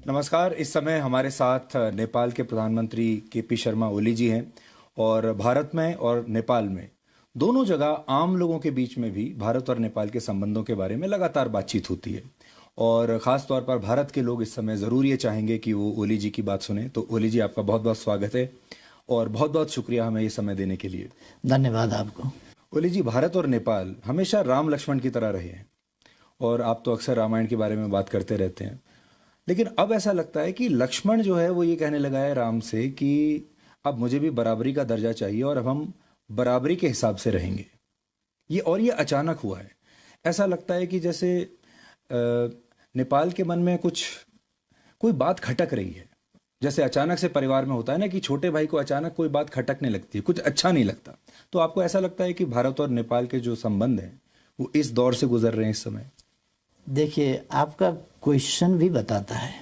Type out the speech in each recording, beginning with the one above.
नमस्कार। इस समय हमारे साथ नेपाल के प्रधानमंत्री केपी शर्मा ओली जी हैं और भारत में और नेपाल में दोनों जगह आम लोगों के बीच में भी भारत और नेपाल के संबंधों के बारे में लगातार बातचीत होती है और ख़ास तौर पर भारत के लोग इस समय ज़रूर ये चाहेंगे कि वो ओली जी की बात सुने। तो ओली जी, आपका बहुत बहुत स्वागत है और बहुत बहुत शुक्रिया हमें ये समय देने के लिए। धन्यवाद आपको। ओली जी, भारत और नेपाल हमेशा राम लक्ष्मण की तरह रहे हैं और आप तो अक्सर रामायण के बारे में बात करते रहते हैं, लेकिन अब ऐसा लगता है कि लक्ष्मण जो है वो ये कहने लगा है राम से कि अब मुझे भी बराबरी का दर्जा चाहिए और अब हम बराबरी के हिसाब से रहेंगे। ये अचानक हुआ है। ऐसा लगता है कि जैसे नेपाल के मन में कोई बात खटक रही है। जैसे अचानक से परिवार में होता है ना कि छोटे भाई को अचानक कोई बात खटकने लगती है, कुछ अच्छा नहीं लगता। तो आपको ऐसा लगता है कि भारत और नेपाल के जो संबंध हैं वो इस दौर से गुजर रहे हैं इस समय? देखिए, आपका क्वेश्चन भी बताता है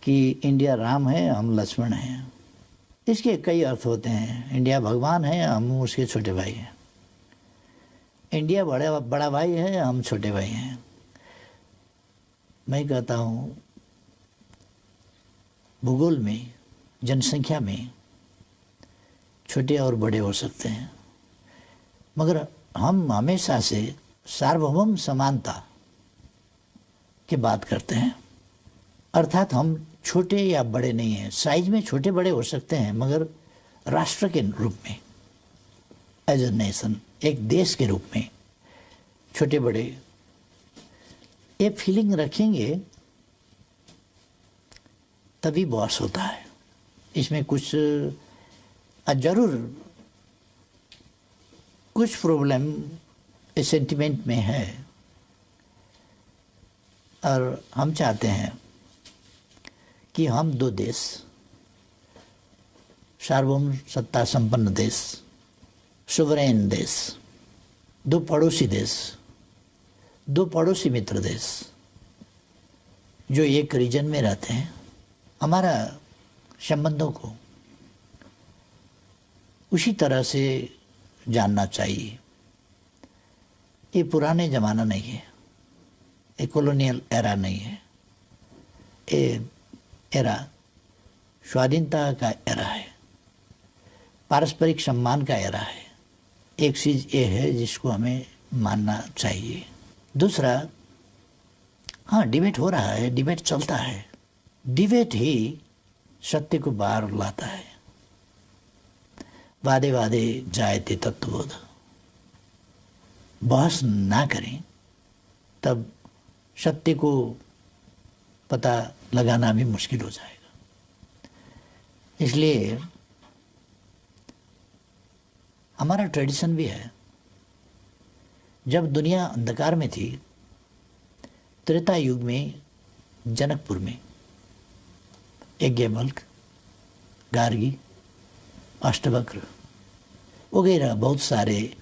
कि इंडिया राम है, हम लक्ष्मण हैं। इसके कई अर्थ होते हैं। इंडिया भगवान है, हम उसके छोटे भाई हैं। इंडिया बड़ा भाई है, हम छोटे भाई हैं। मैं कहता हूँ भूगोल में, जनसंख्या में छोटे और बड़े हो सकते हैं, मगर हम हमेशा से सार्वभौम समानता की बात करते हैं। अर्थात हम छोटे या बड़े नहीं हैं। साइज में छोटे बड़े हो सकते हैं, मगर राष्ट्र के रूप में, एज ए नेशन, एक देश के रूप में छोटे बड़े ये फीलिंग रखेंगे तभी बॉस होता है। इसमें कुछ जरूर कुछ प्रॉब्लम इस सेंटिमेंट में है और हम चाहते हैं कि हम दो देश, सार्वभौम सत्ता संपन्न देश, सुवरेन देश, दो पड़ोसी देश, दो पड़ोसी मित्र देश जो एक रीजन में रहते हैं, हमारा संबंधों को उसी तरह से जानना चाहिए। ये पुराने ज़माना नहीं है, ये कॉलोनियल एरा नहीं है, ये एरा स्वाधीनता का एरा है, पारस्परिक सम्मान का एरा है। एक चीज़ ये है जिसको हमें मानना चाहिए। दूसरा, हाँ, डिबेट हो रहा है, डिबेट चलता है। डिबेट ही सत्य को बाहर लाता है। वादे वादे जायते तत्वबोध। बहस ना करें तब सत्य को पता लगाना भी मुश्किल हो जाएगा। इसलिए हमारा ट्रेडिशन भी है। जब दुनिया अंधकार में थी, त्रेता युग में जनकपुर में यज्ञवल्क्य, गार्गी, अष्टवक्र वगैरह बहुत सारे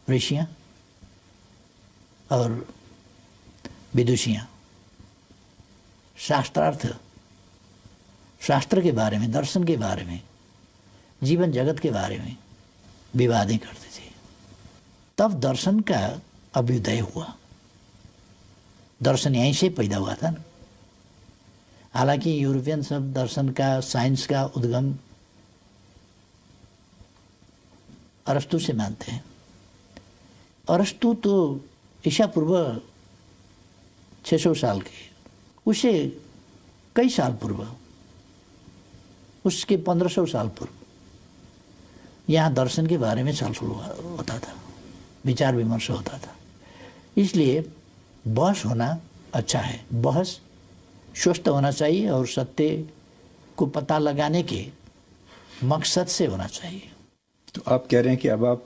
ऋषियाँ और विदुषियाँ शास्त्र के बारे में, दर्शन के बारे में, जीवन जगत के बारे में विवादें करते थे। तब दर्शन का अभ्युदय हुआ। दर्शन यहीं से पैदा हुआ था ना। हालांकि यूरोपियन सब दर्शन का, साइंस का उद्गम अरस्तु से मानते हैं। अरस्तु तो ईसा पूर्व 600 साल के, उसे कई साल पूर्व, उसके 1500 साल पूर्व यहाँ दर्शन के बारे में चर्चा होता था, विचार विमर्श होता था। इसलिए बहस होना अच्छा है। बहस स्वस्थ होना चाहिए और सत्य को पता लगाने के मकसद से होना चाहिए। तो आप कह रहे हैं कि अब आप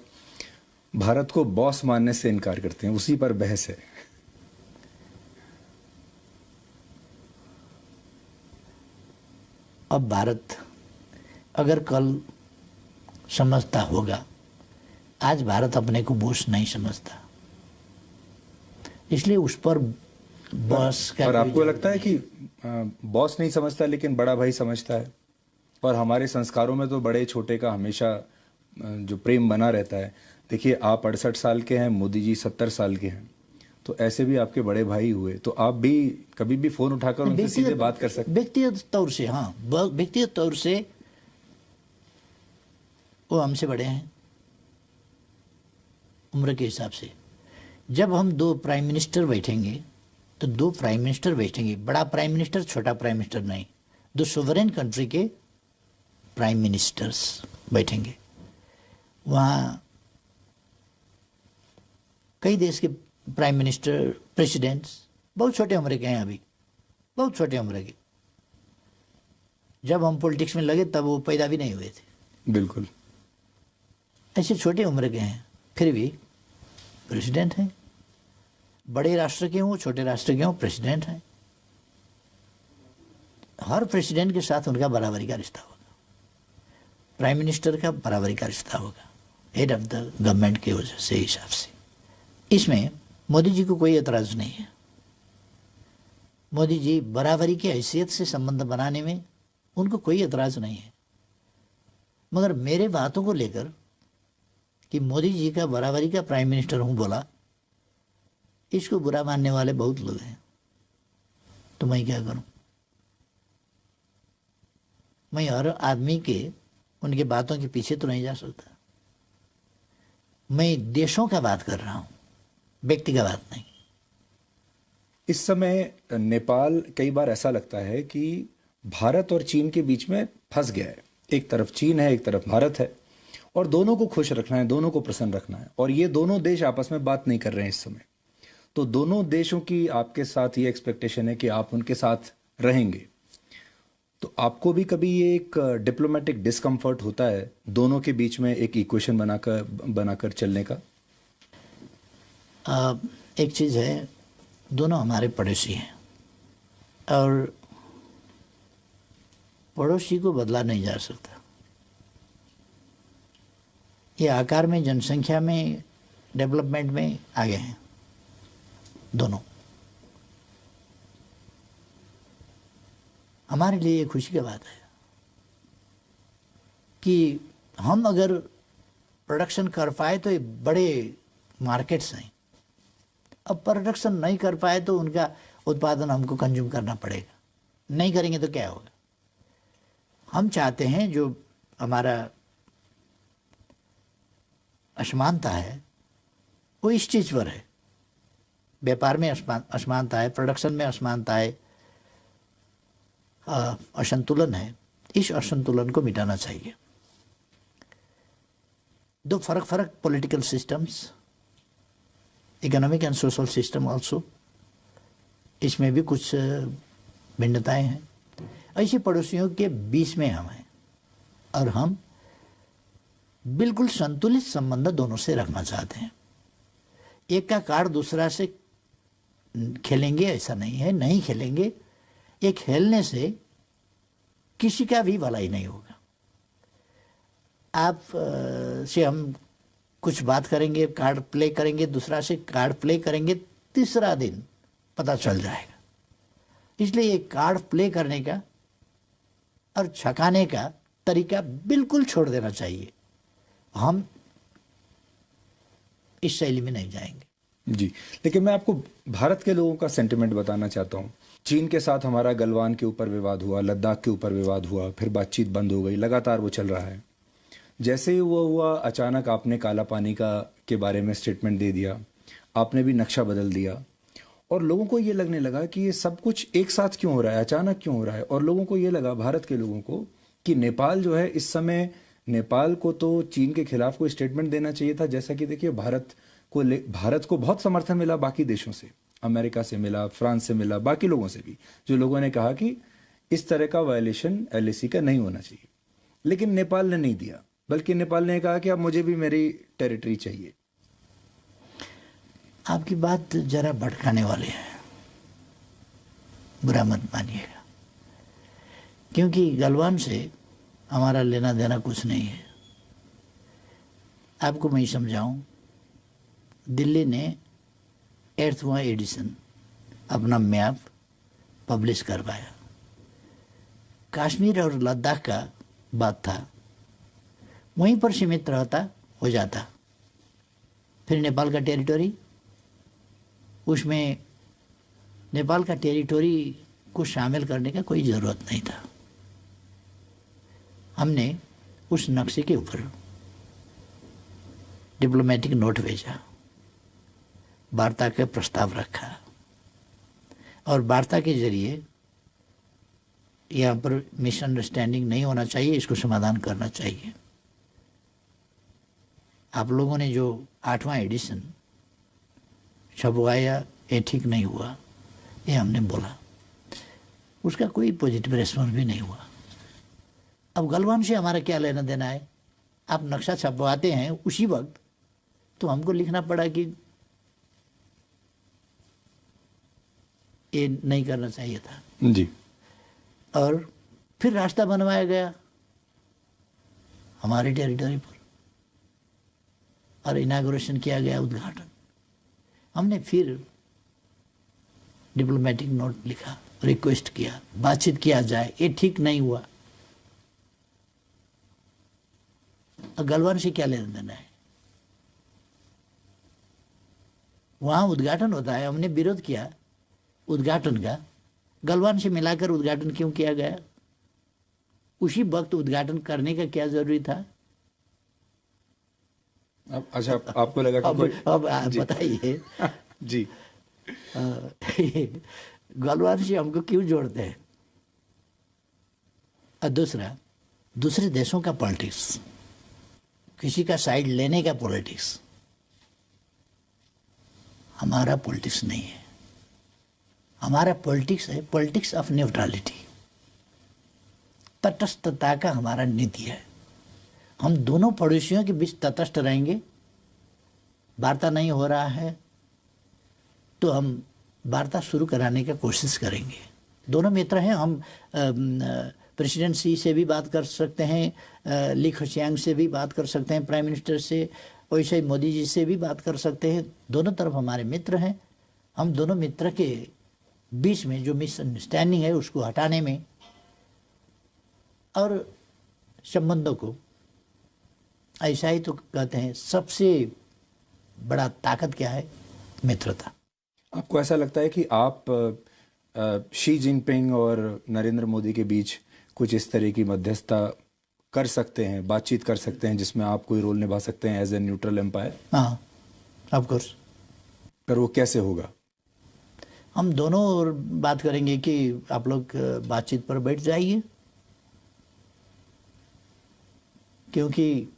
भारत को बॉस मानने से इनकार करते हैं, उसी पर बहस है। अब भारत अगर कल समझता होगा, आज भारत अपने को बॉस नहीं समझता, इसलिए उस पर बॉस का। और आपको लगता है कि बॉस नहीं समझता लेकिन बड़ा भाई समझता है? और हमारे संस्कारों में तो बड़े छोटे का हमेशा जो प्रेम बना रहता है। देखिए, आप 68 साल के हैं, मोदी जी 70 साल के हैं, तो ऐसे भी आपके बड़े भाई हुए, तो आप भी कभी भी फोन उठाकर उनसे सीधे बात कर सकते? व्यक्तिगत तौर से, हाँ, व्यक्तिगत तौर से वो हमसे बड़े हैं उम्र के हिसाब से। जब हम दो प्राइम मिनिस्टर बैठेंगे तो दो प्राइम मिनिस्टर बैठेंगे, बड़ा प्राइम मिनिस्टर छोटा प्राइम मिनिस्टर नहीं, दो सोवरेन कंट्री के प्राइम मिनिस्टर्स बैठेंगे। वहाँ कई देश के प्राइम मिनिस्टर, प्रेसिडेंट्स बहुत छोटे उम्र के हैं, अभी बहुत छोटे उम्र के। जब हम पॉलिटिक्स में लगे तब वो पैदा भी नहीं हुए थे। बिल्कुल। ऐसे छोटे उम्र के हैं, फिर भी प्रेसिडेंट हैं। बड़े राष्ट्र के हों, छोटे राष्ट्र के हों, प्रेसिडेंट हैं। हर प्रेसिडेंट के साथ उनका बराबरी का रिश्ता होगा, प्राइम मिनिस्टर का बराबरी का रिश्ता होगा, हेड ऑफ द गवर्नमेंट के वजह से, हिसाब से। इसमें मोदी जी को कोई एतराज़ नहीं है। मोदी जी बराबरी की हैसियत से संबंध बनाने में उनको कोई एतराज़ नहीं है। मगर मेरे बातों को लेकर कि मोदी जी का बराबरी का प्राइम मिनिस्टर हूँ बोला, इसको बुरा मानने वाले बहुत लोग हैं। तो मैं क्या करूं? मैं हर आदमी के उनके बातों के पीछे तो नहीं जा सकता। मैं देशों का बात कर रहा हूं, व्यक्ति का बात नहीं। इस समय नेपाल कई बार ऐसा लगता है कि भारत और चीन के बीच में फंस गया है। एक तरफ चीन है, एक तरफ भारत है, और दोनों को खुश रखना है, दोनों को प्रसन्न रखना है, और ये दोनों देश आपस में बात नहीं कर रहे हैं इस समय। तो दोनों देशों की आपके साथ ये एक्सपेक्टेशन है कि आप उनके साथ रहेंगे। तो आपको भी कभी ये एक डिप्लोमेटिक डिस्कम्फर्ट होता है दोनों के बीच में एक इक्वेशन बनाकर चलने का? एक चीज़ है, दोनों हमारे पड़ोसी हैं और पड़ोसी को बदला नहीं जा सकता। ये आकार में, जनसंख्या में, डेवलपमेंट में आगे हैं दोनों। हमारे लिए ये खुशी की बात है कि हम अगर प्रोडक्शन कर पाए तो ये बड़े मार्केट्स हैं। अब प्रोडक्शन नहीं कर पाए तो उनका उत्पादन हमको कंज्यूम करना पड़ेगा। नहीं करेंगे तो क्या होगा? हम चाहते हैं जो हमारा असमानता है वो इस चीज़ पर है, व्यापार में असमानता है, प्रोडक्शन में असमानता है, असंतुलन है। इस असंतुलन को मिटाना चाहिए। दो फर्क political systems, economic and social system also, इसमें भी कुछ भिन्नताएं हैं। ऐसे पड़ोसियों के बीच में हम हैं और हम बिल्कुल संतुलित संबंध दोनों से रखना चाहते हैं। एक का कार्ड दूसरा से खेलेंगे ऐसा नहीं है, नहीं खेलेंगे। ये खेलने से किसी का भी भलाई नहीं होगा। आप से हम कुछ बात करेंगे, कार्ड प्ले करेंगे, दूसरा से कार्ड प्ले करेंगे, तीसरा दिन पता चल जाएगा। इसलिए ये कार्ड प्ले करने का और छकाने का तरीका बिल्कुल छोड़ देना चाहिए। हम इस शैली में नहीं जाएंगे। जी, लेकिन मैं आपको भारत के लोगों का सेंटिमेंट बताना चाहता हूँ। चीन के साथ हमारा गलवान के ऊपर विवाद हुआ, लद्दाख के ऊपर विवाद हुआ, फिर बातचीत बंद हो गई, लगातार वो चल रहा है। जैसे ही वो हुआ, अचानक आपने काला पानी के बारे में स्टेटमेंट दे दिया, आपने भी नक्शा बदल दिया, और लोगों को ये लगने लगा कि ये सब कुछ एक साथ क्यों हो रहा है, अचानक क्यों हो रहा है। और लोगों को ये लगा, भारत के लोगों को, कि नेपाल जो है इस समय, नेपाल को तो चीन के खिलाफ कोई स्टेटमेंट देना चाहिए था। जैसा कि देखिए, भारत को बहुत समर्थन मिला बाकी देशों से, अमेरिका से मिला, फ्रांस से मिला, बाकी लोगों से भी, जो लोगों ने कहा कि इस तरह का वायलेशन एलएसी का नहीं होना चाहिए। लेकिन नेपाल ने नहीं दिया, बल्कि नेपाल ने कहा कि अब मुझे भी मेरी टेरिटरी चाहिए। आपकी बात जरा भटकाने वाली है, बुरा मत मानिएगा, क्योंकि गलवान से हमारा लेना देना कुछ नहीं है। आपको मैं समझाऊं, दिल्ली ने 8वां एडिशन अपना मैप पब्लिश करवाया। कश्मीर और लद्दाख का बात था, वहीं पर सीमित रहता हो जाता, फिर नेपाल का टेरिटरी उसमें नेपाल का टेरिटोरी को शामिल करने का कोई ज़रूरत नहीं था। हमने उस नक्शे के ऊपर डिप्लोमेटिक नोट भेजा, वार्ता का प्रस्ताव रखा और वार्ता के जरिए यहाँ पर मिसअंडरस्टैंडिंग नहीं होना चाहिए, इसको समाधान करना चाहिए। आप लोगों ने जो 8वां एडिशन छपवाया ये ठीक नहीं हुआ, ये हमने बोला, उसका कोई पॉजिटिव रेस्पॉन्स भी नहीं हुआ। अब गलवान से हमारा क्या लेना देना है? आप नक्शा छपवाते हैं उसी वक्त तो हमको लिखना पड़ा कि ये नहीं करना चाहिए था जी। और फिर रास्ता बनवाया गया हमारे टेरिटरी पर और इनागुरेशन किया गया, उद्घाटन। हमने फिर डिप्लोमेटिक नोट लिखा, रिक्वेस्ट किया, बातचीत किया जाए, ये ठीक नहीं हुआ। और गलवान से क्या लेना देना है? वहां उद्घाटन होता है, हमने विरोध किया उद्घाटन का, गलवान से मिलाकर उद्घाटन क्यों किया गया? उसी वक्त उद्घाटन करने का क्या जरूरी था? अच्छा, आपको लगा कि अब बताइए जी गलवान से हमको क्यों जोड़ते हैं? और दूसरा, दूसरे देशों का पॉलिटिक्स, किसी का साइड लेने का पॉलिटिक्स हमारा पॉलिटिक्स नहीं है। हमारा पॉलिटिक्स है पॉलिटिक्स ऑफ न्यूट्रलिटी, तटस्थता का हमारा नीति है। हम दोनों पड़ोसियों के बीच तटस्थ रहेंगे। वार्ता नहीं हो रहा है तो हम वार्ता शुरू कराने का कोशिश करेंगे। दोनों मित्र हैं, हम प्रेसिडेंट सी से भी बात कर सकते हैं, ली खचियांग से भी बात कर सकते हैं, प्राइम मिनिस्टर से, वैसे ही मोदी जी से भी बात कर सकते हैं। दोनों तरफ हमारे मित्र हैं। हम दोनों मित्र के बीच में जो मिसअंडरस्टैंडिंग है उसको हटाने में और संबंधों को, ऐसा ही तो कहते हैं सबसे बड़ा ताकत क्या है? मित्रता। आपको ऐसा लगता है कि आप शी जिनपिंग और नरेंद्र मोदी के बीच कुछ इस तरह की मध्यस्थता कर सकते हैं, बातचीत कर सकते हैं, जिसमें आप कोई रोल निभा सकते हैं एज ए न्यूट्रल एम्पायर? हाँ, ऑफ कोर्स। पर वो कैसे होगा? हम दोनों और बात करेंगे कि आप लोग बातचीत पर बैठ जाइए, क्योंकि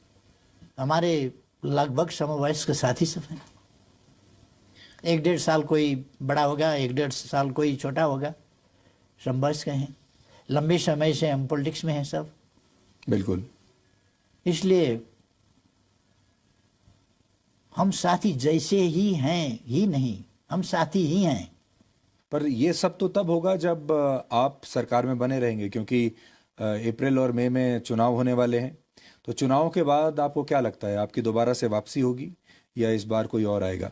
हमारे लगभग समवयस्क साथी सब हैं। 1-1.5 साल कोई बड़ा होगा, 1-1.5 साल कोई छोटा होगा, समवयस्क हैं। लंबे समय से हम पॉलिटिक्स में हैं सब। बिल्कुल। इसलिए हम साथी जैसे ही हैं ही नहीं, हम साथी ही हैं। पर ये सब तो तब होगा जब आप सरकार में बने रहेंगे, क्योंकि अप्रैल और मई में चुनाव होने वाले हैं। तो चुनाव के बाद आपको क्या लगता है, आपकी दोबारा से वापसी होगी या इस बार कोई और आएगा?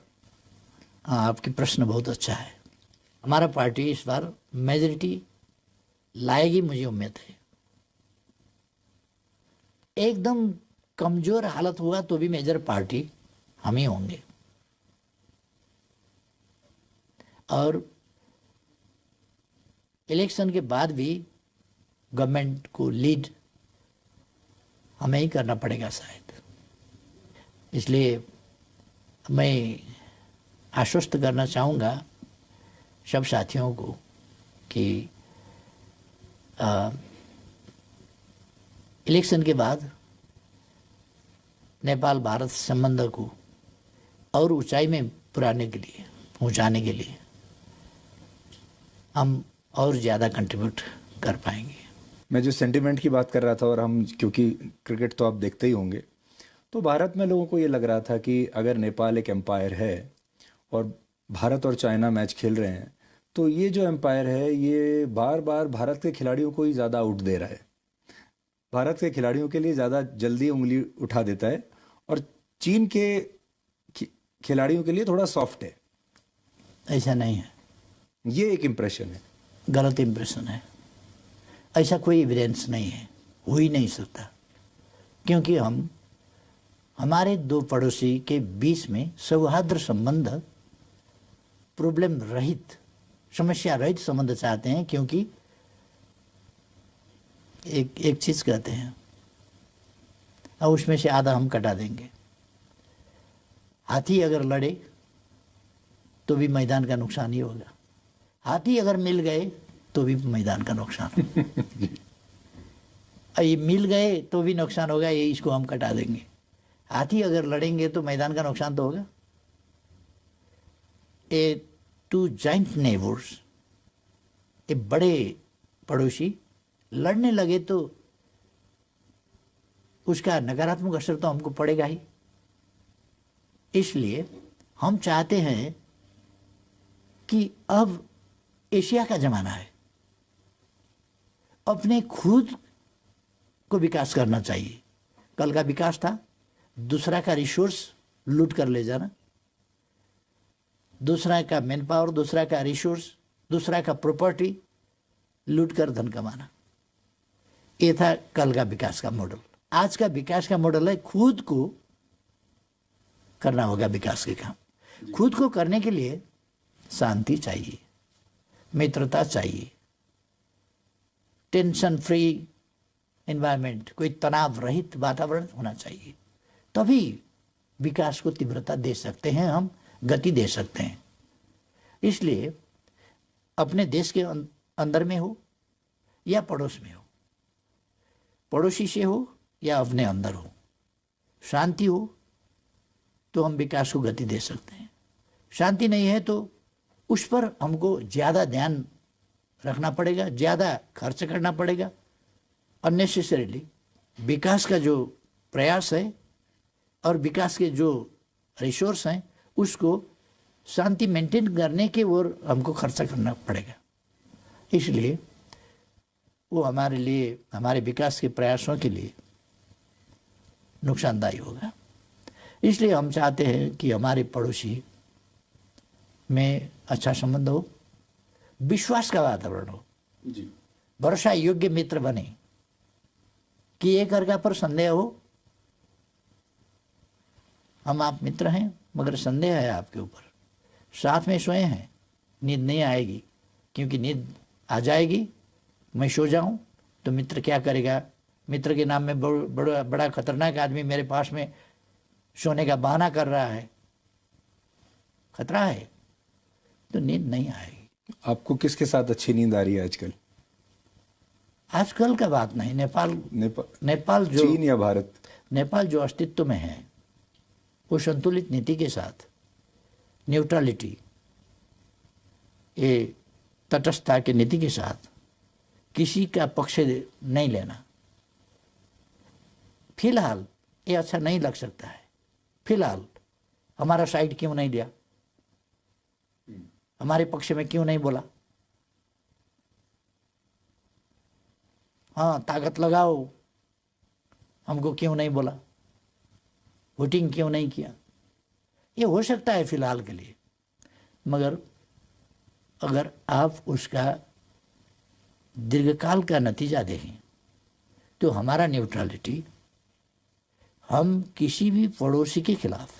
हाँ, आपकी प्रश्न बहुत अच्छा है। हमारा पार्टी इस बार मेजॉरिटी लाएगी, मुझे उम्मीद है। एकदम कमजोर हालत हुआ तो भी मेजर पार्टी हम ही होंगे और इलेक्शन के बाद भी गवर्नमेंट को लीड हमें ही करना पड़ेगा शायद। इसलिए मैं आश्वस्त करना चाहूँगा सब साथियों को कि इलेक्शन के बाद नेपाल भारत संबंध को और ऊंचाई में पहुंचाने के लिए हम और ज़्यादा कंट्रीब्यूट कर पाएंगे। मैं जो सेंटिमेंट की बात कर रहा था, और हम क्योंकि क्रिकेट तो आप देखते ही होंगे, तो भारत में लोगों को ये लग रहा था कि अगर नेपाल एक एम्पायर है और भारत और चाइना मैच खेल रहे हैं, तो ये जो एम्पायर है ये बार बार भारत के खिलाड़ियों को ही ज़्यादा आउट दे रहा है, भारत के खिलाड़ियों के लिए ज़्यादा जल्दी उंगली उठा देता है, और चीन के खिलाड़ियों के लिए थोड़ा सॉफ्ट है। ऐसा नहीं है, ये एक इम्प्रेशन है, गलत इम्प्रेशन है। ऐसा कोई एविडेंस नहीं है, हो ही नहीं सकता, क्योंकि हमारे दो पड़ोसी के बीच में सौहार्द संबंध प्रॉब्लम रहित, समस्या रहित संबंध चाहते हैं, क्योंकि एक चीज कहते हैं और उसमें से आधा हम कटा देंगे। हाथी अगर लड़े तो भी मैदान का नुकसान ही होगा, हाथी अगर मिल गए तो भी मैदान का नुकसान होगा। ये मिल गए तो भी नुकसान होगा, ये इसको हम कटा देंगे। हाथी अगर लड़ेंगे तो मैदान का नुकसान तो होगा। ए टू जाइंट नेबर्स, ए बड़े पड़ोसी लड़ने लगे तो उसका नकारात्मक असर तो हमको पड़ेगा ही। इसलिए हम चाहते हैं कि अब एशिया का जमाना है, अपने खुद को विकास करना चाहिए। कल का विकास था दूसरा का रिसोर्स लूट कर ले जाना, दूसरा का मैन पावर, दूसरा का रिसोर्स, दूसरा का प्रॉपर्टी लूट कर धन कमाना। ये था कल का विकास का मॉडल। आज का विकास का मॉडल है खुद को करना होगा विकास के काम। खुद को करने के लिए शांति चाहिए, मित्रता चाहिए, टेंशन फ्री एनवायरनमेंट, कोई तनाव रहित वातावरण होना चाहिए। तभी विकास को तीव्रता दे सकते हैं, हम गति दे सकते हैं। इसलिए अपने देश के अंदर में हो या पड़ोस में हो, पड़ोसी से हो या अपने अंदर हो, शांति हो तो हम विकास को गति दे सकते हैं। शांति नहीं है तो उस पर हमको ज़्यादा ध्यान रखना पड़ेगा, ज़्यादा खर्च करना पड़ेगा। अननेसेसरीली विकास का जो प्रयास है और विकास के जो रिसोर्स हैं उसको शांति मेंटेन करने के ओर हमको खर्चा करना पड़ेगा। इसलिए वो हमारे लिए, हमारे विकास के प्रयासों के लिए नुकसानदायी होगा। इसलिए हम चाहते हैं कि हमारे पड़ोसी में अच्छा संबंध हो, विश्वास का वातावरण हो, भरोसा योग्य मित्र बने, कि एक अर्का पर संदेह हो, हम आप मित्र हैं मगर संदेह है आपके ऊपर, साथ में सोए हैं, नींद नहीं आएगी, क्योंकि नींद आ जाएगी मैं सो जाऊं तो मित्र क्या करेगा, मित्र के नाम में बड़ा खतरनाक आदमी मेरे पास में सोने का बहाना कर रहा है, खतरा है, तो नींद नहीं आएगी। आपको किसके साथ अच्छी नींद आ रही है आजकल? आजकल का बात नहीं, नेपाल जो, चीन या भारत? नेपाल जो अस्तित्व में है वो संतुलित नीति के साथ, न्यूट्रलिटी, ये तटस्थता की नीति के साथ किसी का पक्ष नहीं लेना। फिलहाल ये अच्छा नहीं लग सकता है, फिलहाल हमारा साइड क्यों नहीं लिया, हमारे पक्ष में क्यों नहीं बोला, हाँ ताकत लगाओ, हमको क्यों नहीं बोला, वोटिंग क्यों नहीं किया। ये हो सकता है फिलहाल के लिए, मगर अगर आप उसका दीर्घकाल का नतीजा देखें तो हमारा न्यूट्रलिटी, हम किसी भी पड़ोसी के खिलाफ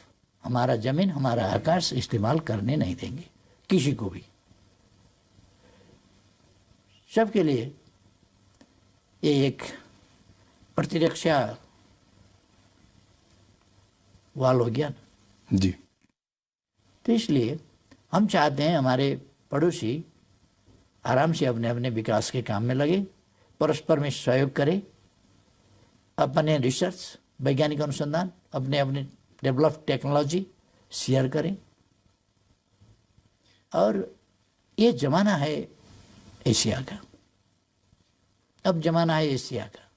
हमारा जमीन, हमारा आकाश इस्तेमाल करने नहीं देंगे किसी को भी। सबके लिए ये एक प्रतिरक्षा वाल हो गया ना जी। तो इसलिए हम चाहते हैं हमारे पड़ोसी आराम से अपने अपने विकास के काम में लगे, परस्पर में सहयोग करें, अपने रिसर्च, वैज्ञानिक अनुसंधान, अपने अपने डेवलप टेक्नोलॉजी शेयर करें। और ये ज़माना है एशिया का, अब ज़माना है एशिया का,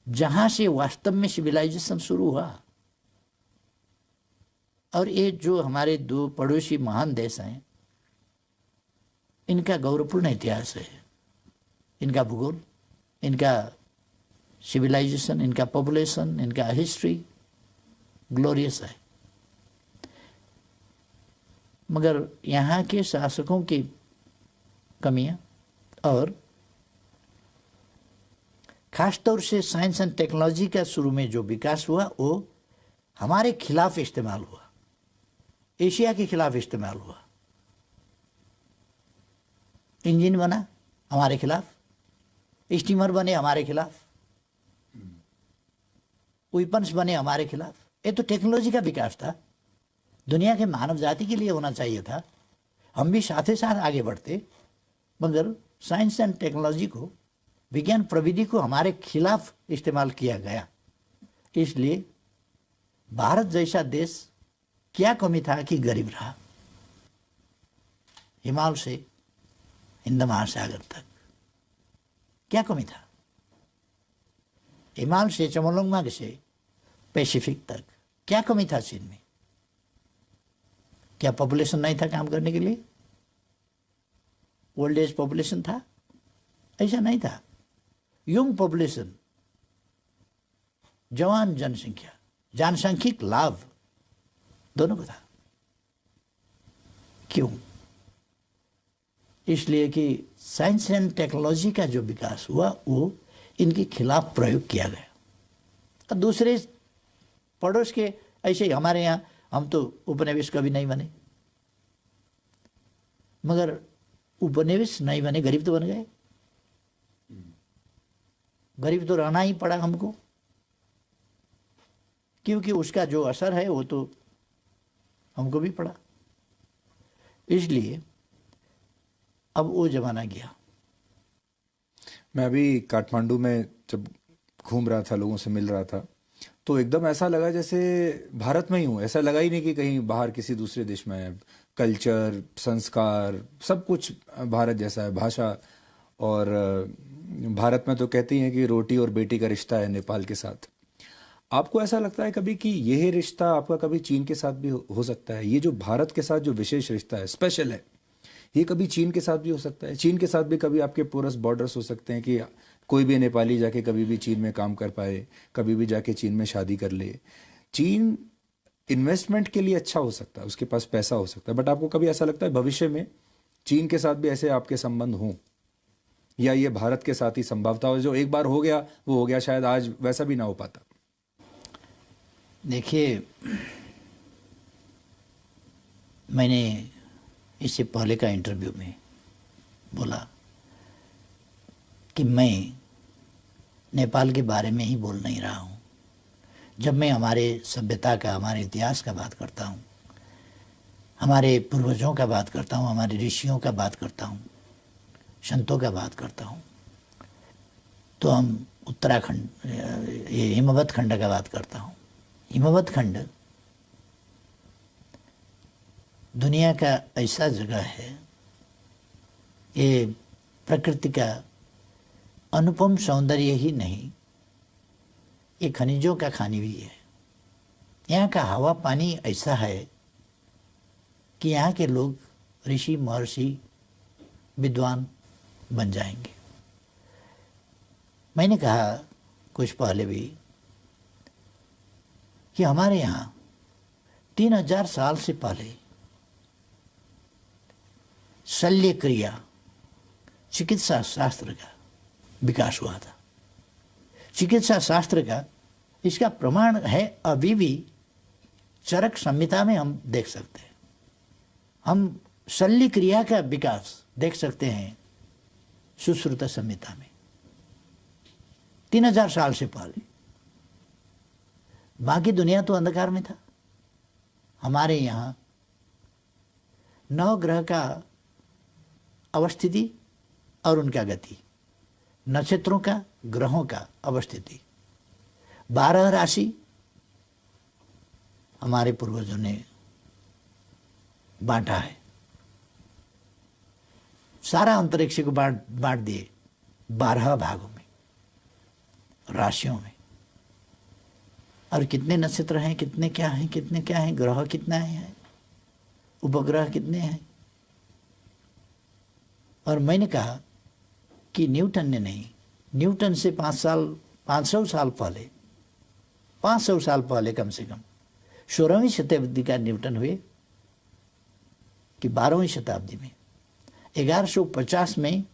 जहाँ से वास्तव में सिविलाइजेशन शुरू हुआ। और ये जो हमारे दो पड़ोसी महान देश हैं, इनका गौरवपूर्ण इतिहास है, इनका भूगोल, इनका सिविलाइजेशन, इनका पॉपुलेशन, इनका हिस्ट्री ग्लोरियस है। मगर यहाँ के शासकों की कमियाँ और खासतौर से साइंस एंड टेक्नोलॉजी का शुरू में जो विकास हुआ वो हमारे खिलाफ इस्तेमाल हुआ। एशिया के खिलाफ इस्तेमाल हुआ। इंजन बना हमारे खिलाफ, स्टीमर बने हमारे खिलाफ, वेपन्स बने हमारे खिलाफ। ये तो टेक्नोलॉजी का विकास था, दुनिया के मानव जाति के लिए होना चाहिए था। हम भी साथ ही साथ आगे बढ़ते, मगर साइंस एंड टेक्नोलॉजी को, विज्ञान प्रविधि को हमारे खिलाफ इस्तेमाल किया गया। इसलिए भारत जैसा देश क्या कमी था कि गरीब रहा, हिमालय से हिंद महासागर तक क्या कमी था, हिमालय से चमोलंगमा से पैसिफिक तक क्या कमी था चीन में? क्या पॉपुलेशन नहीं था काम करने के लिए? ओल्ड एज पॉपुलेशन था? ऐसा नहीं था। यंग पॉपुलेशन, जवान जनसंख्या, जनसांख्यिक लाभ दोनों को था। क्यों? इसलिए कि साइंस एंड टेक्नोलॉजी का जो विकास हुआ वो इनके खिलाफ प्रयोग किया गया। और दूसरे पड़ोस के ऐसे ही हमारे यहाँ, हम तो उपनिवेश कभी नहीं बने, मगर उपनिवेश नहीं बने, गरीब तो बन गए। गरीब तो रहना ही पड़ा हमको, क्योंकि उसका जो असर है वो तो हमको भी पड़ा। इसलिए अब वो जमाना गया। मैं अभी काठमांडू में जब घूम रहा था, लोगों से मिल रहा था, तो एकदम ऐसा लगा जैसे भारत में ही हूँ। ऐसा लगा ही नहीं कि कहीं बाहर किसी दूसरे देश में है। कल्चर, संस्कार, सब कुछ भारत जैसा है। भाषा, और भारत में तो कहती हैं कि रोटी और बेटी का रिश्ता है नेपाल के साथ। आपको ऐसा लगता है कभी कि यह रिश्ता आपका कभी चीन के साथ भी हो सकता है? ये जो भारत के साथ जो विशेष रिश्ता है, स्पेशल है, ये कभी चीन के साथ भी हो सकता है? चीन के साथ भी कभी आपके पोरस बॉर्डर्स हो सकते हैं कि कोई भी नेपाली जाके कभी भी चीन में काम कर पाए, कभी भी जाके चीन में शादी कर ले? चीन इन्वेस्टमेंट के लिए अच्छा हो सकता है, उसके पास पैसा हो सकता है, बट आपको कभी ऐसा लगता है भविष्य में चीन के साथ भी ऐसे आपके संबंध हों, या ये भारत के साथ ही संभवता हो? जो एक बार हो गया वो हो गया, शायद आज वैसा भी ना हो पाता। देखिए, मैंने इससे पहले का इंटरव्यू में बोला कि मैं नेपाल के बारे में ही बोल नहीं रहा हूँ। जब मैं हमारे सभ्यता का, हमारे इतिहास का बात करता हूँ, हमारे पूर्वजों का बात करता हूँ, हमारे ऋषियों का बात करता हूँ, संतों का बात करता हूँ, तो हम उत्तराखंड, ये हिमवत खंड का बात करता हूँ। हिमवत खंड दुनिया का ऐसा जगह है, ये प्रकृति का अनुपम सौंदर्य ही नहीं, ये खनिजों का खानी भी है। यहाँ का हवा पानी ऐसा है कि यहाँ के लोग ऋषि महर्षि विद्वान बन जाएंगे। मैंने कहा कुछ पहले भी कि हमारे यहाँ 3000 साल से पहले शल्य क्रिया, चिकित्सा शास्त्र का विकास हुआ था। चिकित्सा शास्त्र का इसका प्रमाण है अभी भी चरक संहिता में हम देख सकते हैं। हम शल्य क्रिया का विकास देख सकते हैं सुश्रुत संहिता में 3000 साल से पहले। बाकी दुनिया तो अंधकार में था। हमारे यहाँ 9 ग्रह का अवस्थिति और उनका गति, नक्षत्रों का, ग्रहों का अवस्थिति, 12 राशि हमारे पूर्वजों ने बांटा है। सारा अंतरिक्ष को बांट दिए 12 भागों में, राशियों में। और कितने नक्षत्र हैं, कितने क्या हैं, कितने क्या हैं, ग्रह कितना है, उपग्रह कितने हैं। और मैंने कहा कि न्यूटन ने नहीं, न्यूटन से 500 साल पहले, 500 साल पहले कम से कम 16वीं शताब्दी का न्यूटन हुए कि 12वीं शताब्दी में 1150 में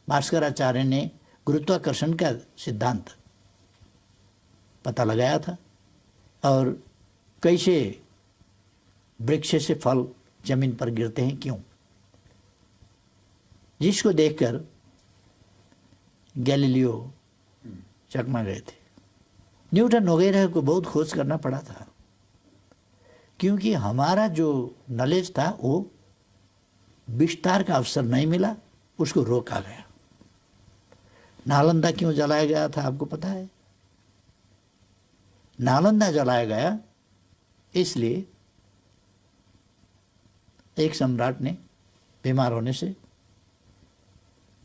भास्कराचार्य ने गुरुत्वाकर्षण का सिद्धांत पता लगाया था। और कैसे वृक्ष से फल जमीन पर गिरते हैं क्यों, जिसको देखकर गैलीलियो चकमा गए थे। न्यूटन वगैरह को बहुत खोज करना पड़ा था, क्योंकि हमारा जो नॉलेज था वो विस्तार का अवसर नहीं मिला, उसको रोका गया। नालंदा क्यों जलाया गया था आपको पता है? नालंदा जलाया गया इसलिए एक सम्राट ने बीमार होने से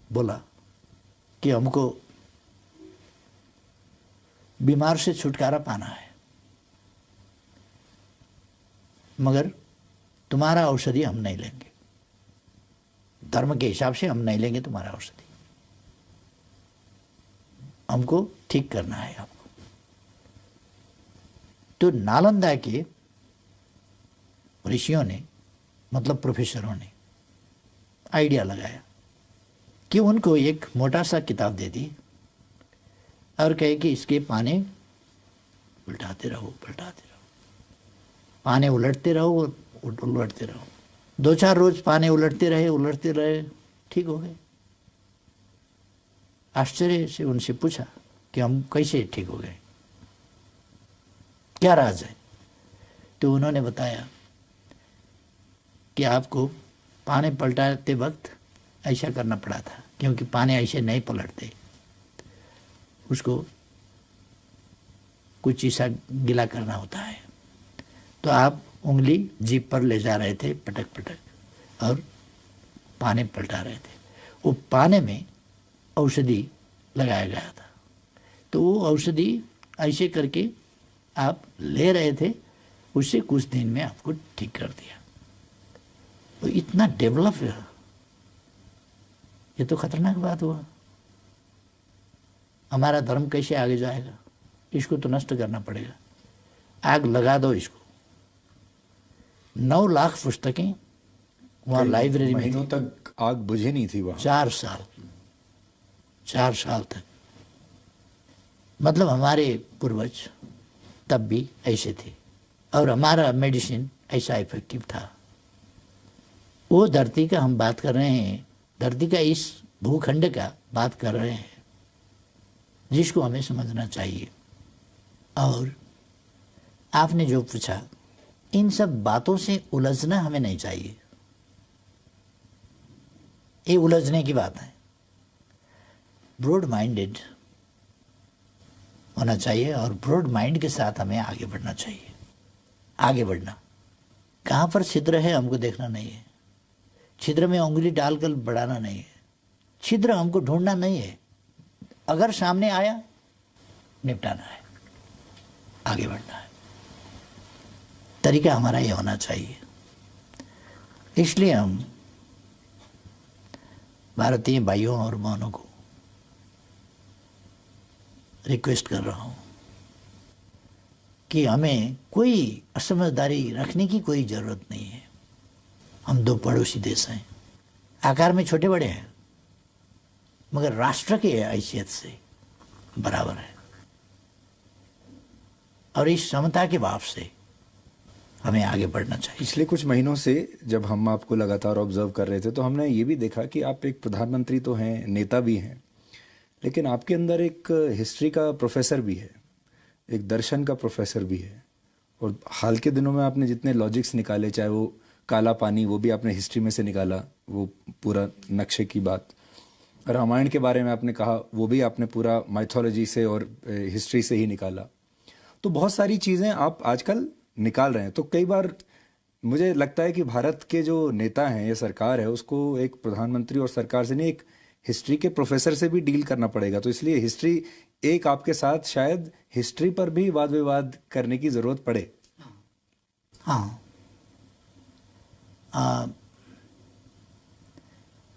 बोला कि हमको बीमार से छुटकारा पाना है, मगर तुम्हारा औषधि हम नहीं लेंगे, धर्म के हिसाब से हम नहीं लेंगे तुम्हारा औषधि, हमको ठीक करना है आपको। तो नालंदा के ऋषियों ने, मतलब प्रोफेसरों ने आइडिया लगाया कि उनको एक मोटा सा किताब दे दी और कहे कि इसके पाने उल्टाते रहो, पाने उलटते रहो, उलटते रहो। 2-4 रोज पाने उलटते रहे, ठीक हो गए। आश्चर्य से उनसे पूछा कि हम कैसे ठीक हो गए, क्या राज है? तो उन्होंने बताया कि आपको पाने पलटाते वक्त ऐसा करना पड़ा था, क्योंकि पाने ऐसे नहीं पलटते, उसको कुछ ऐसा गीला करना होता है। तो आप उंगली जीभ पर ले जा रहे थे पटक पटक और पाने पलटा रहे थे। वो पाने में औषधि लगाया गया था, तो वो औषधि ऐसे करके आप ले रहे थे, उससे कुछ दिन में आपको ठीक कर दिया। तो इतना डेवलप है, ये तो खतरनाक बात हुआ। हमारा धर्म कैसे आगे जाएगा? इसको तो नष्ट करना पड़ेगा, आग लगा दो इसको। 9 लाख पुस्तकें वहाँ लाइब्रेरी में महीनों तक आग बुझी नहीं थी वहाँ। 4 साल तक। मतलब हमारे पूर्वज तब भी ऐसे थे और हमारा मेडिसिन ऐसा इफेक्टिव था। वो धरती का हम बात कर रहे हैं, धरती का इस भूखंड का बात कर रहे हैं, जिसको हमें समझना चाहिए। और आपने जो पूछा, इन सब बातों से उलझना हमें नहीं चाहिए, ये उलझने की बात है। ब्रॉड माइंडेड होना चाहिए और ब्रॉड माइंड के साथ हमें आगे बढ़ना चाहिए। आगे बढ़ना, कहाँ पर छिद्र है हमको देखना नहीं है, छिद्र में उंगली डालकर बढ़ाना नहीं है, छिद्र हमको ढूंढना नहीं है, अगर सामने आया निपटाना है, आगे बढ़ना है। तरीका हमारा ये होना चाहिए। इसलिए हम भारतीय भाइयों और बहनों को रिक्वेस्ट कर रहा हूँ कि हमें कोई असमझदारी रखने की कोई ज़रूरत नहीं है। हम 2 पड़ोसी देश हैं, आकार में छोटे बड़े हैं, मगर राष्ट्र की हैसियत से बराबर है। और इस समता के भाव से हमें आगे बढ़ना चाहिए। पिछले कुछ महीनों से जब हम आपको लगातार ऑब्जर्व कर रहे थे, तो हमने ये भी देखा कि आप एक प्रधानमंत्री तो हैं, नेता भी हैं, लेकिन आपके अंदर एक हिस्ट्री का प्रोफेसर भी है, एक दर्शन का प्रोफेसर भी है। और हाल के दिनों में आपने जितने लॉजिक्स निकाले, चाहे वो काला पानी, वो भी आपने हिस्ट्री में से निकाला, वो पूरा नक्शे की बात। रामायण के बारे में आपने कहा, वो भी आपने पूरा माइथोलॉजी से और हिस्ट्री से ही निकाला। तो बहुत सारी चीज़ें आप आजकल निकाल रहे हैं। तो कई बार मुझे लगता है कि भारत के जो नेता हैं या सरकार है, उसको एक प्रधानमंत्री और सरकार से नहीं, एक हिस्ट्री के प्रोफेसर से भी डील करना पड़ेगा। तो इसलिए हिस्ट्री, एक आपके साथ शायद हिस्ट्री पर भी वाद विवाद करने की ज़रूरत पड़े। हाँ,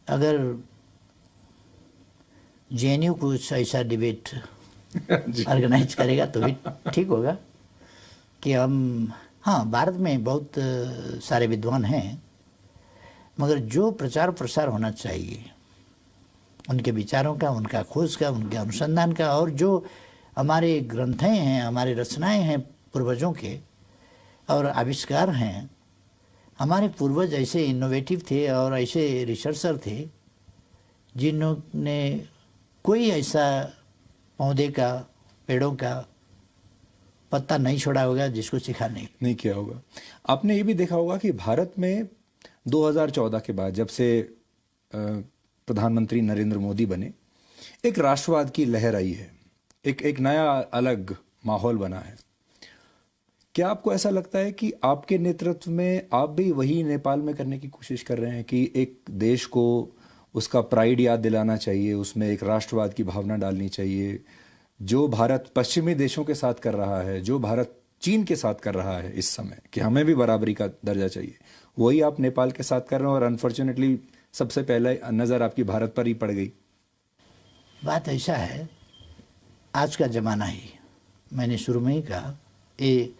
अगर जेएनयू कुछ ऐसा डिबेट ऑर्गेनाइज करेगा तो भी ठीक होगा कि हम, हाँ, भारत में बहुत सारे विद्वान हैं, मगर जो प्रचार प्रसार होना चाहिए उनके विचारों का, उनका खोज का, उनके अनुसंधान का, और जो हमारे ग्रंथें हैं, हमारे रचनाएं हैं पूर्वजों के और आविष्कार हैं, हमारे पूर्वज ऐसे इनोवेटिव थे और ऐसे रिसर्चर थे जिन्होंने कोई ऐसा पौधे का, पेड़ों का पत्ता नहीं छोड़ा होगा जिसको सिखा नहीं किया होगा। आपने ये भी देखा होगा कि भारत में 2014 के बाद जब से प्रधानमंत्री नरेंद्र मोदी बने, एक राष्ट्रवाद की लहर आई है, एक नया अलग माहौल बना है। क्या आपको ऐसा लगता है कि आपके नेतृत्व में आप भी वही नेपाल में करने की कोशिश कर रहे हैं कि एक देश को उसका प्राइड याद दिलाना चाहिए, उसमें एक राष्ट्रवाद की भावना डालनी चाहिए, जो भारत पश्चिमी देशों के साथ कर रहा है, जो भारत चीन के साथ कर रहा है इस समय, कि हमें भी बराबरी का दर्जा चाहिए, वही आप नेपाल के साथ कर रहे हैं और अनफॉर्चुनेटली सबसे पहले नज़र आपकी भारत पर ही पड़ गई? बात ऐसा है, आज का ज़माना ही, मैंने शुरू में ही कहा, ये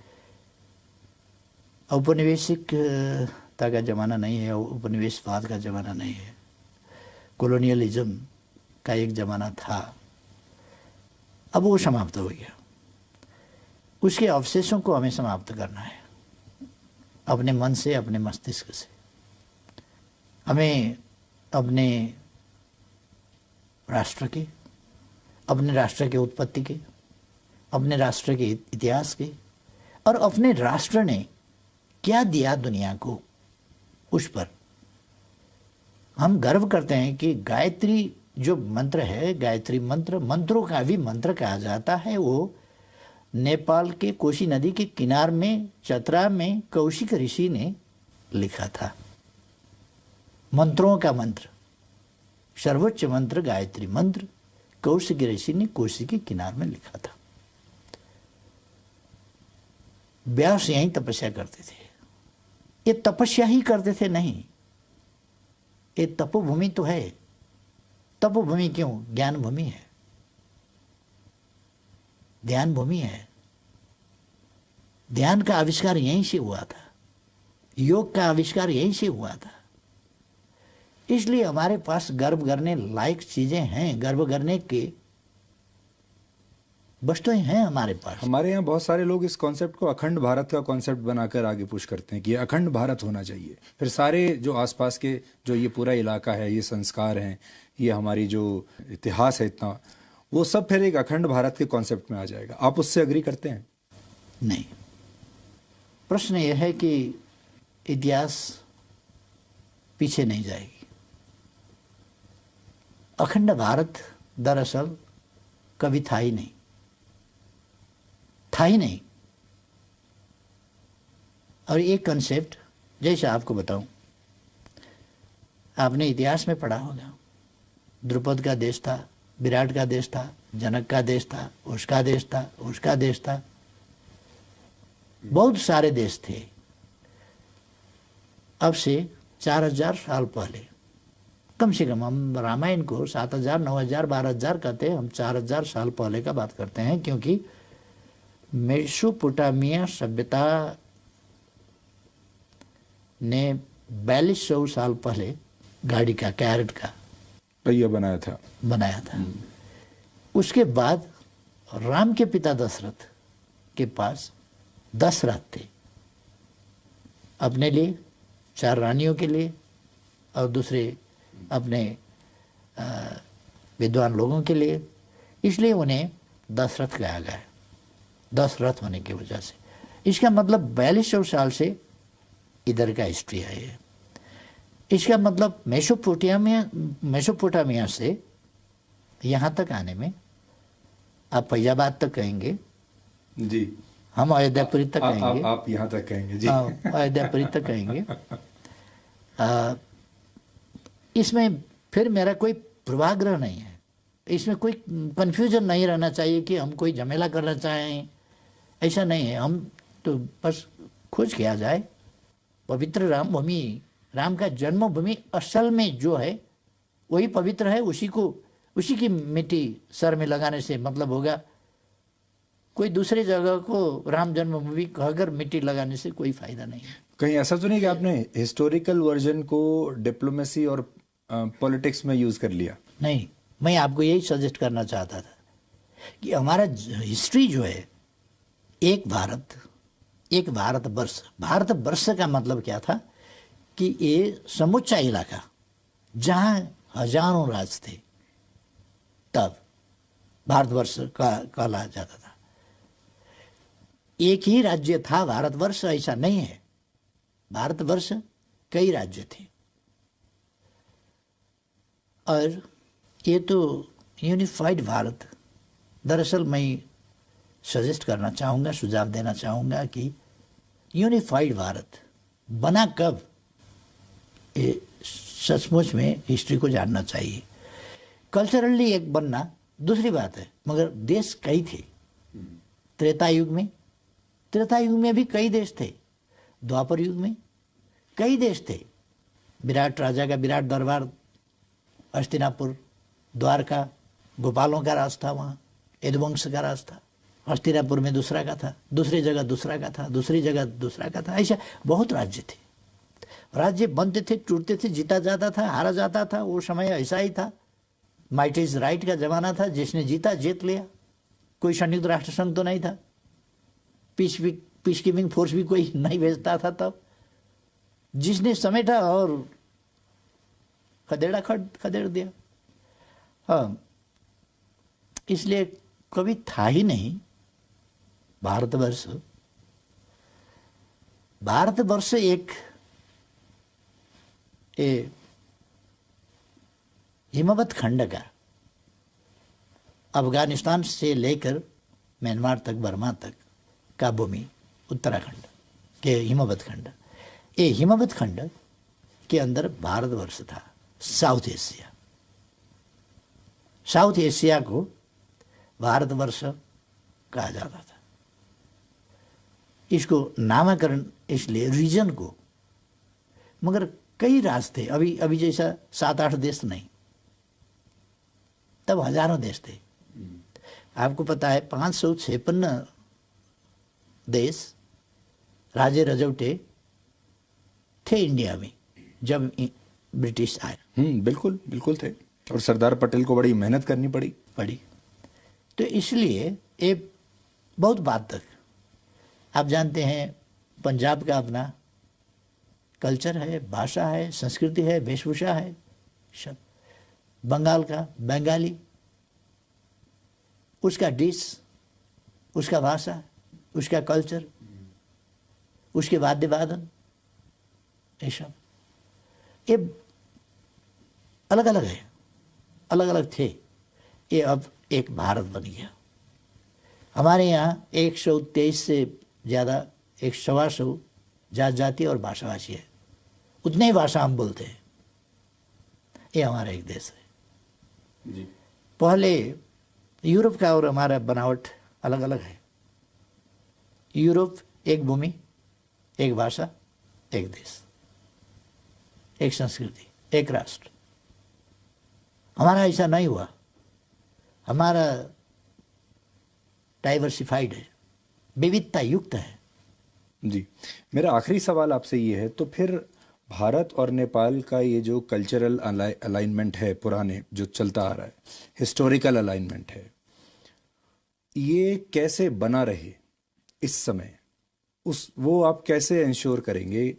औपनिवेशिकता का ज़माना नहीं है, उपनिवेशवाद का ज़माना नहीं है। कॉलोनियलिज्म का एक ज़माना था, अब वो समाप्त हो गया। उसके अवशेषों को हमें समाप्त करना है, अपने मन से, अपने मस्तिष्क से। हमें अपने राष्ट्र के, अपने राष्ट्र के उत्पत्ति के, अपने राष्ट्र के इतिहास के और अपने राष्ट्र ने क्या दिया दुनिया को, उस पर हम गर्व करते हैं कि गायत्री जो मंत्र है, गायत्री मंत्र, मंत्रों का भी मंत्र कहा जाता है। वो नेपाल के कोशी नदी के किनार में चतरा में कौशिक ऋषि ने लिखा था। मंत्रों का मंत्र, सर्वोच्च मंत्र गायत्री मंत्र कौशिक ऋषि ने कोशी के किनार में लिखा था। व्यास यहीं तपस्या करते थे। ये तपस्या ही करते थे नहीं, ये तपोभूमि तो है। तपोभूमि क्यों? ज्ञान भूमि है, ध्यान भूमि है। ध्यान का आविष्कार यहीं से हुआ था, योग का आविष्कार यहीं से हुआ था। इसलिए हमारे पास गर्व करने लायक चीजें हैं, गर्व करने के वस्तुएं हैं हमारे पास। हमारे यहाँ बहुत सारे लोग इस कॉन्सेप्ट को अखंड भारत का कॉन्सेप्ट बनाकर आगे पुश करते हैं कि ये अखंड भारत होना चाहिए। फिर सारे जो आसपास के जो ये पूरा इलाका है, ये संस्कार हैं, ये हमारी जो इतिहास है इतना, वो सब फिर एक अखंड भारत के कॉन्सेप्ट में आ जाएगा। आप उससे अग्री करते हैं? नहीं। प्रश्न यह है कि इतिहास पीछे नहीं जाएगी। अखंड भारत दरअसल कभी था ही नहीं, था ही नहीं। और एक कंसेप्ट, जैसे आपको बताऊं, आपने इतिहास में पढ़ा होगा, द्रुपद का देश था, विराट का देश था, जनक का देश था, उसका देश था, उसका देश था, बहुत सारे देश थे। अब से 4000 साल पहले, कम से कम हम रामायण को 7000, 9000, 12000 कहते हैं, हम 4000 साल पहले का बात करते हैं, क्योंकि मेसोपोटामिया सभ्यता ने 4200 साल पहले गाड़ी का, कैरेट का पहिया बनाया था। उसके बाद राम के पिता दशरथ के पास 10 रथ थे, अपने लिए, 4 रानियों के लिए और दूसरे अपने विद्वान लोगों के लिए। इसलिए उन्हें 10 रथ कहा गया, 10 रथ होने की वजह से। इसका मतलब 4200 साल से इधर का हिस्ट्री है ये। इसका मतलब मेसोपोटामिया से यहाँ तक आने में, आप फैजाबाद तक कहेंगे जी, हम अयोध्यापुरी तक कहेंगे, आप यहाँ तक कहेंगे जी, अयोध्यापुरी तक कहेंगे। इसमें फिर मेरा कोई पूर्वाग्रह नहीं है, इसमें कोई कंफ्यूजन नहीं रहना चाहिए कि हम कोई झमेला करना चाहें, ऐसा नहीं है। हम तो बस खोज किया जाए पवित्र राम भूमि, राम का जन्मभूमि असल में जो है वही पवित्र है। उसी की मिट्टी सर में लगाने से मतलब होगा, कोई दूसरी जगह को राम जन्मभूमि कहकर मिट्टी लगाने से कोई फायदा नहीं है। कहीं ऐसा तो नहीं कि आपने हिस्टोरिकल वर्जन को डिप्लोमेसी और पॉलिटिक्स में यूज कर लिया? नहीं, मैं आपको यही सजेस्ट करना चाहता था कि हमारा हिस्ट्री जो है, एक भारत, एक भारतवर्ष। भारतवर्ष का मतलब क्या था कि ये समूचा इलाका जहाँ हजारों राज थे तब भारतवर्ष का कहला जाता था। एक ही राज्य था भारतवर्ष, ऐसा नहीं है। भारतवर्ष कई राज्य थे और ये तो यूनिफाइड भारत, दरअसल मैं सजेस्ट करना चाहूँगा, सुझाव देना चाहूँगा कि यूनिफाइड भारत बना कब, ये सचमुच में हिस्ट्री को जानना चाहिए। कल्चरली एक बनना दूसरी बात है, मगर देश कई थे। त्रेता युग में भी कई देश थे, द्वापर युग में कई देश थे। विराट राजा का विराट दरबार, हस्तिनापुर, द्वारका, गोपालों का राज था, वहाँ यदुवंश का राज था। हस्तिनापुर में दूसरा का था, दूसरी जगह दूसरा का था, दूसरी जगह दूसरा का था। ऐसा बहुत राज्य थे। राज्य बनते थे, टूटते थे, जीता जाता था, हारा जाता था। वो समय ऐसा ही था, माइट इज राइट का जमाना था। जिसने जीता जीत लिया। कोई संयुक्त राष्ट्र संघ तो नहीं था, पीस कीपिंग फोर्स भी कोई नहीं भेजता था तब। जिसने समेटा और खदेड़ दिया। हाँ, इसलिए कभी था ही नहीं भारतवर्ष एक हिमवत खंड का, अफगानिस्तान से लेकर म्यांमार तक, बर्मा तक का भूमि, उत्तराखंड के हिमवत खंड, ये हिमवत खंड के अंदर भारतवर्ष था। साउथ एशिया को भारतवर्ष कहा जाता था। इसको नामकरण इसलिए रीजन को, मगर कई राज थे। अभी जैसा 7-8 देश नहीं, तब हजारों देश थे। आपको पता है 556 देश राजे रजौटे थे इंडिया में जब ब्रिटिश आए। बिल्कुल बिल्कुल थे, और सरदार पटेल को बड़ी मेहनत करनी पड़ी। तो इसलिए ये बहुत बात तक, आप जानते हैं, पंजाब का अपना कल्चर है, भाषा है, संस्कृति है, वेशभूषा है, सब। बंगाल का बंगाली, उसका डिश, उसका भाषा, उसका कल्चर, उसके वाद्य वादन, ये सब ये अलग अलग है, अलग अलग थे। ये अब एक भारत बन गया। हमारे यहाँ 123 से ज़्यादा, 125 जाति और भाषाभाषी है। उतने ही भाषा हम बोलते हैं। ये हमारा एक देश है जी। पहले यूरोप का और हमारा बनावट अलग अलग है। यूरोप एक भूमि, एक भाषा, एक देश, एक संस्कृति, एक राष्ट्र। हमारा ऐसा नहीं हुआ। हमारा डाइवर्सिफाइड है, विविधता युक्त है। जी, मेरा आखिरी सवाल आपसे ये है, तो फिर भारत और नेपाल का ये जो कल्चरल अलाइनमेंट है, पुराने जो चलता आ रहा है, हिस्टोरिकल अलाइनमेंट है, ये कैसे बना रहे इस समय, वो आप कैसे इंश्योर करेंगे?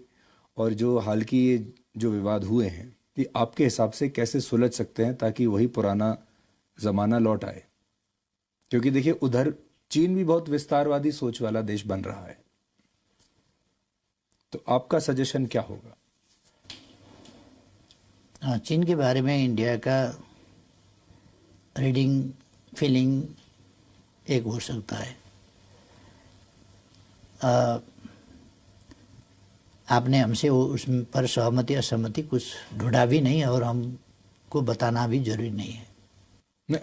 और जो हाल की ये जो विवाद हुए हैं, ये आपके हिसाब से कैसे सुलझ सकते हैं ताकि वही पुराना ज़माना लौट आए? क्योंकि देखिए, उधर चीन भी बहुत विस्तारवादी सोच वाला देश बन रहा है, तो आपका सजेशन क्या होगा? हाँ, चीन के बारे में इंडिया का रीडिंग, फीलिंग एक हो सकता है। आपने हमसे उस पर सहमति असहमति कुछ ढूंढा भी नहीं, और हमको बताना भी जरूरी नहीं है। नहीं,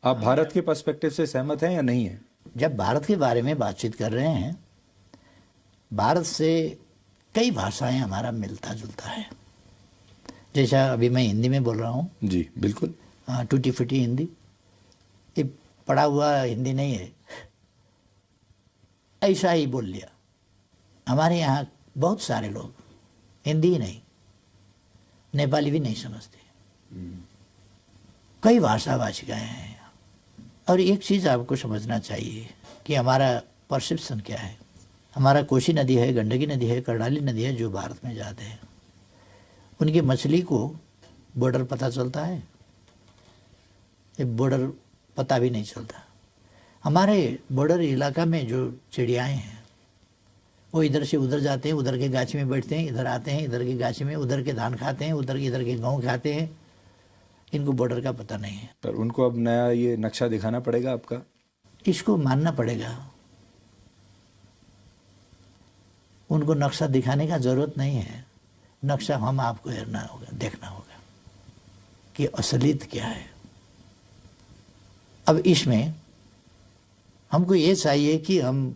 आप भारत के पर्सपेक्टिव से सहमत हैं या नहीं है? जब भारत के बारे में बातचीत कर रहे हैं, भारत से कई भाषाएं हमारा मिलता जुलता है। जैसा अभी मैं हिंदी में बोल रहा हूँ। जी बिल्कुल। हाँ, टूटी फूटी हिंदी, ये पढ़ा हुआ हिंदी नहीं है, ऐसा ही बोल लिया। हमारे यहाँ बहुत सारे लोग हिंदी ही नहीं, नेपाली भी नहीं समझते। कई भाषा भाषिकाएं हैं। और एक चीज़ आपको समझना चाहिए कि हमारा परसेप्शन क्या है। हमारा कोसी नदी है, गंडकी नदी है, कर्णाली नदी है, जो भारत में जाते हैं। उनकी मछली को बॉर्डर पता चलता है? ये बॉर्डर पता भी नहीं चलता। हमारे बॉर्डर इलाका में जो चिड़ियाएँ हैं वो इधर से उधर जाते हैं, उधर के गाछी में बैठते हैं, इधर आते हैं, इधर की गाछी में, उधर के धान खाते हैं, इधर के गेहूँ खाते हैं। इनको बॉर्डर का पता नहीं है। पर उनको अब नया ये नक्शा दिखाना पड़ेगा आपका? इसको मानना पड़ेगा। उनको नक्शा दिखाने का जरूरत नहीं है। नक्शा हम आपको देखना होगा कि असलियत क्या है। अब इसमें हमको ये चाहिए कि हम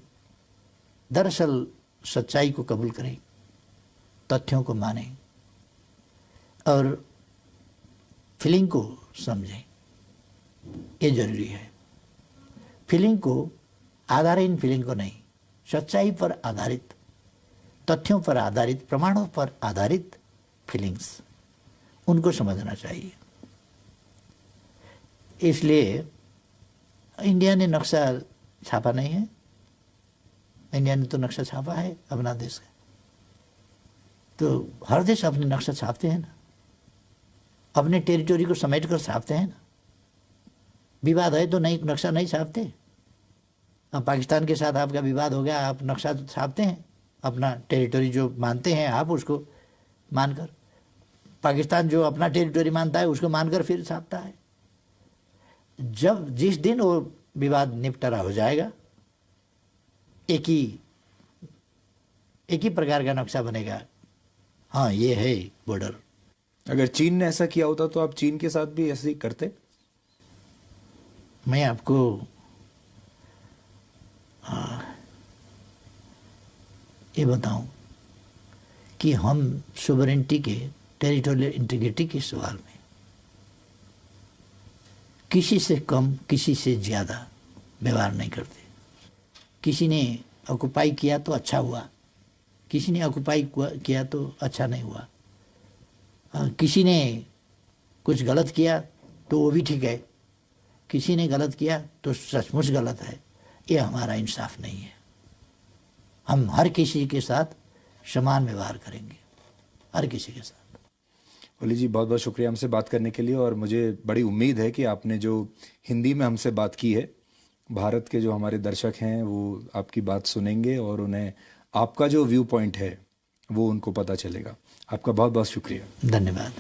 दरअसल सच्चाई को कबूल करें, तथ्यों को मानें और फीलिंग को समझें। ये जरूरी है। फीलिंग को आधारहीन फीलिंग को नहीं, सच्चाई पर आधारित, तथ्यों पर आधारित, प्रमाणों पर आधारित फीलिंग्स, उनको समझना चाहिए। इसलिए इंडिया ने नक्शा छापा नहीं है। इंडिया ने तो नक्शा छापा है अपना देश का। तो हर देश अपने नक्शा छापते हैं ना, अपने टेरिटोरी को समेट कर छापते हैं ना। विवाद है तो नहीं, नक्शा नहीं छापते। अब पाकिस्तान के साथ आपका विवाद हो गया, आप नक्शा तो छापते हैं, अपना टेरिटोरी जो मानते हैं आप उसको मानकर। पाकिस्तान जो अपना टेरिटोरी मानता है उसको मानकर फिर छापता है। जिस दिन वो विवाद निपटारा हो जाएगा, एक ही प्रकार का नक्शा बनेगा। हाँ, ये है बॉर्डर। अगर चीन ने ऐसा किया होता तो आप चीन के साथ भी ऐसे ही करते? मैं आपको ये बताऊं कि हम सोवरेनिटी के, टेरिटोरियल इंटीग्रिटी के सवाल में किसी से कम, किसी से ज़्यादा व्यवहार नहीं करते। किसी ने ऑक्युपाई किया तो अच्छा हुआ, किसी ने ऑक्युपाई किया तो अच्छा नहीं हुआ। किसी ने कुछ गलत किया तो वो भी ठीक है, किसी ने गलत किया तो सचमुच गलत है। ये हमारा इंसाफ नहीं है। हम हर किसी के साथ समान व्यवहार करेंगे, हर किसी के साथ। ओली जी, बहुत बहुत शुक्रिया हमसे बात करने के लिए। और मुझे बड़ी उम्मीद है कि आपने जो हिंदी में हमसे बात की है, भारत के जो हमारे दर्शक हैं वो आपकी बात सुनेंगे और उन्हें आपका जो व्यू पॉइंट है वो उनको पता चलेगा। आपका बहुत बहुत शुक्रिया। धन्यवाद।